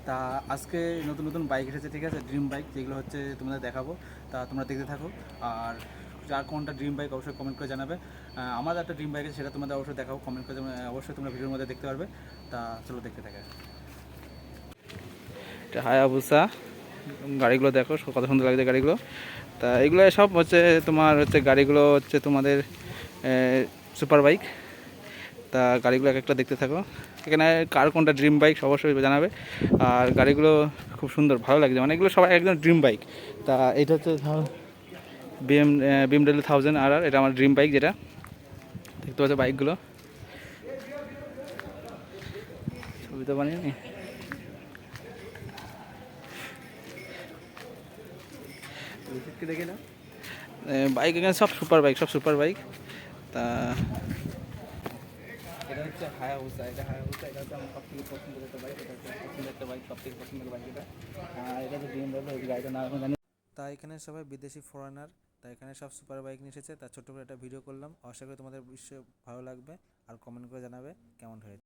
তা আজকে নতুন নতুন বাইক এসেছে, ঠিক আছে, ড্রিম বাইক, যেগুলো হচ্ছে তোমাদের দেখাবো। তা তোমরা দেখতে থাকো। আর যার কোনটা ড্রিম বাইক অবশ্যই কমেন্ট করে জানাবে। আমার একটা ড্রিম বাইক আছে, সেটা তোমাদের অবশ্যই দেখাবো, কমেন্ট করে অবশ্যই তোমরা ভিডিওর মধ্যে দেখতে পারবে। তা চলো দেখতে থাকে। এটা হায়াবুসা গাড়িগুলো দেখো কত সুন্দর লাগছে গাড়িগুলো। তা এগুলো সব হচ্ছে তোমার হচ্ছে গাড়িগুলো হচ্ছে তোমাদের সুপার বাইক। তা গাড়িগুলো এক একটা দেখতে থাকো। এখানে কার কোনটা ড্রিম বাইক অবশ্যই জানাবে। আর গাড়িগুলো খুব সুন্দর, ভালো লাগছে, মানে এগুলো সবাই একদম ড্রিম বাইক। তা এটা হচ্ছে ধর BMW 1000 এটা আমার ড্রিম বাইক, যেটা দেখতে পাচ্ছ বাইকগুলো। ছবি তো বানিয়ে দেখে না বাইক, এখানে সব সুপার বাইক, সব সুপার বাইক। তা এটা হচ্ছে হায়াবুসা, এটা হচ্ছে আমার সবথেকে পছন্দের একটা বাইক, এটা হচ্ছে পছন্দের একটা বাইক, সবথেকে পছন্দের বাইক এটা। এটা হচ্ছে BMW, এই গাড়িটার নাম আমি জানি। তা এখানে সবাই বিদেশি ফরেনার। তা এখানে সব সুপার বাইক নিয়ে এসেছে। তা ছোট্ট করে একটা ভিডিও করলাম, আশা করি তোমাদের বিষয়ে ভালো লাগবে। আর কমেন্ট করে জানাবে কেমন হয়েছে।